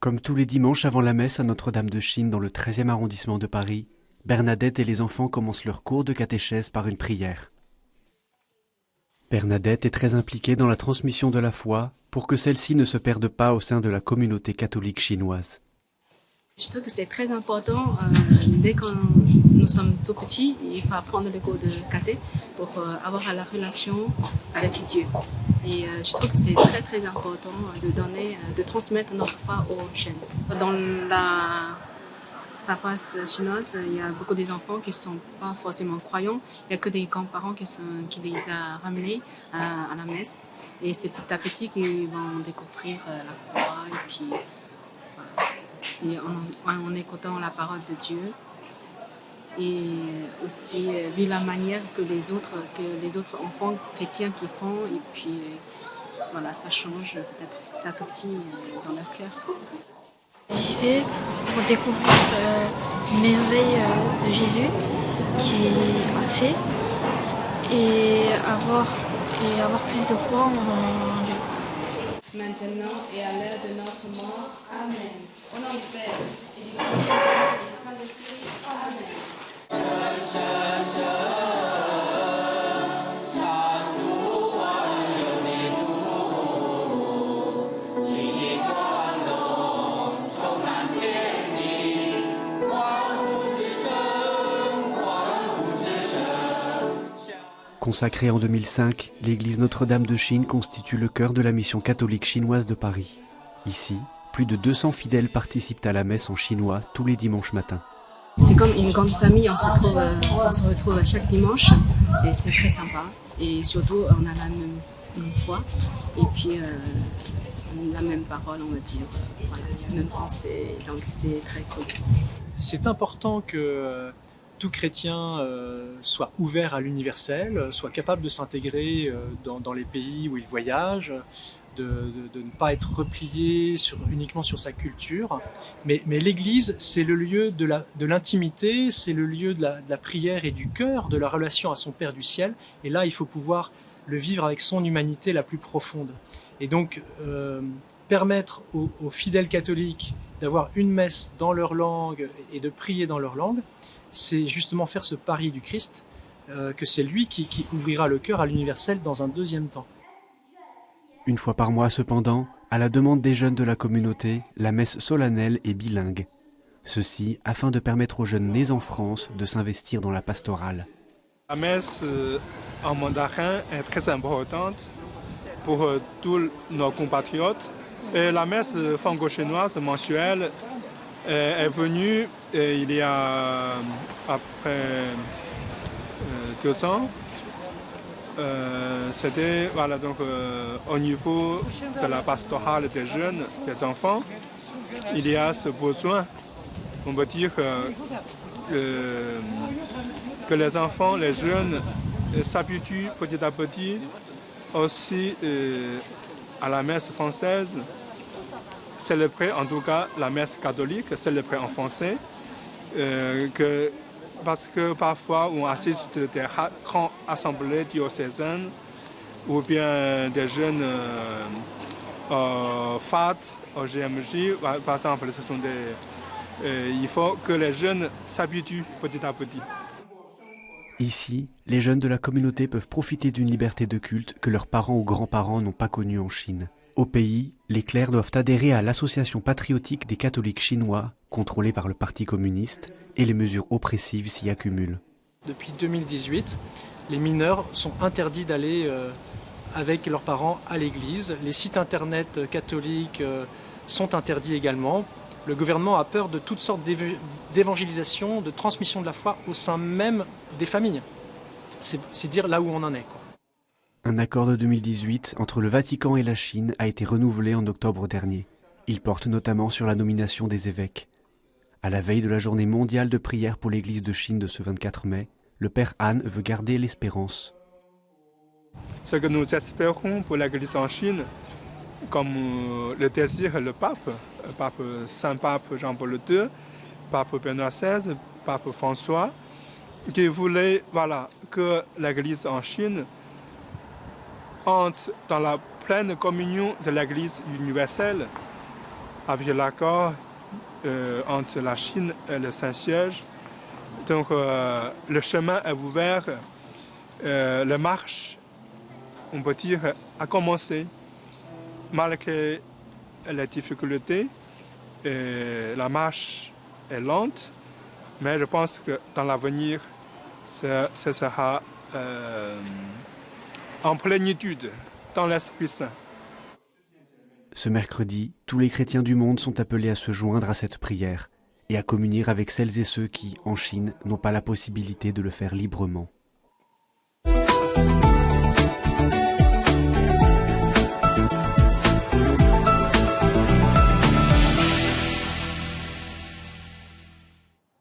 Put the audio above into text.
Comme tous les dimanches avant la messe à Notre-Dame de Chine dans le 13e arrondissement de Paris, Bernadette et les enfants commencent leur cours de catéchèse par une prière. Bernadette est très impliquée dans la transmission de la foi pour que celle-ci ne se perde pas au sein de la communauté catholique chinoise. Je trouve que c'est très important, dès que nous sommes tout petits, il faut apprendre le cours de caté pour avoir la relation avec Dieu. Et je trouve que c'est très très important de transmettre notre foi aux jeunes. Dans la paroisse chinoise, il y a beaucoup d'enfants qui ne sont pas forcément croyants. Il n'y a que des grands-parents qui les ont ramenés à la messe. Et c'est petit à petit qu'ils vont découvrir la foi et puis voilà. Et en écoutant la parole de Dieu et aussi vu la manière que les autres enfants chrétiens qui font et puis voilà, ça change peut-être petit à petit dans leur cœur. J'y vais pour découvrir les merveilles de Jésus qui a fait et avoir plus de foi en Dieu. Maintenant et à l'heure de notre mort. Amen. Au nom du Père et du Fils et du Saint-Esprit. Amen. Consacrée en 2005, l'église Notre-Dame de Chine constitue le cœur de la mission catholique chinoise de Paris. Ici, plus de 200 fidèles participent à la messe en chinois tous les dimanches matins. C'est comme une grande famille, on se retrouve chaque dimanche et c'est très sympa. Et surtout, on a la même foi et puis la même parole, on va dire, voilà, la même pensée, donc c'est très cool. C'est important que tout chrétien soit ouvert à l'universel, soit capable de s'intégrer dans les pays où il voyage, de ne pas être replié uniquement sur sa culture. Mais l'Église, c'est le lieu de l'intimité, c'est le lieu de la prière et du cœur, de la relation à son Père du ciel. Et là, il faut pouvoir le vivre avec son humanité la plus profonde. Et donc, permettre aux fidèles catholiques d'avoir une messe dans leur langue et de prier dans leur langue, c'est justement faire ce pari du Christ, que c'est lui qui ouvrira le cœur à l'universel dans un deuxième temps. Une fois par mois cependant, à la demande des jeunes de la communauté, la messe solennelle est bilingue. Ceci afin de permettre aux jeunes nés en France de s'investir dans la pastorale. La messe en mandarin est très importante pour tous nos compatriotes. Et la messe franco-chinoise mensuelle est venue il y a après 2 ans. C'était voilà, donc, au niveau de la pastorale des jeunes, des enfants, il y a ce besoin, on peut dire, que les enfants, les jeunes s'habituent petit à petit aussi à la messe française, célébrer en tout cas la messe catholique, célébrer en français, parce que parfois on assiste à des grandes assemblées diocésaines ou bien des jeunes FAT, au GMJ, par exemple, il faut que les jeunes s'habituent petit à petit. Ici, les jeunes de la communauté peuvent profiter d'une liberté de culte que leurs parents ou grands-parents n'ont pas connue en Chine. Au pays, les clercs doivent adhérer à l'association patriotique des catholiques chinois, contrôlée par le Parti communiste, et les mesures oppressives s'y accumulent. Depuis 2018, les mineurs sont interdits d'aller avec leurs parents à l'église. Les sites internet catholiques sont interdits également. Le gouvernement a peur de toutes sortes d'évangélisation, de transmission de la foi au sein même des familles. C'est dire là où on en est, quoi. Un accord de 2018 entre le Vatican et la Chine a été renouvelé en octobre dernier. Il porte notamment sur la nomination des évêques. À la veille de la journée mondiale de prière pour l'Église de Chine de ce 24 mai, le Père Han veut garder l'espérance. Ce que nous espérons pour l'Église en Chine, comme le désire le pape Saint-Pape Jean-Paul II, pape Benoît XVI, pape François, qui voulait que l'Église en Chine entre dans la pleine communion de l'Église universelle avec l'accord entre la Chine et le Saint-Siège. Donc le chemin est ouvert, la marche, on peut dire, a commencé. Malgré les difficultés, la marche est lente, mais je pense que dans l'avenir, ce sera en plénitude dans l'Esprit Saint. Ce mercredi, tous les chrétiens du monde sont appelés à se joindre à cette prière et à communier avec celles et ceux qui, en Chine, n'ont pas la possibilité de le faire librement.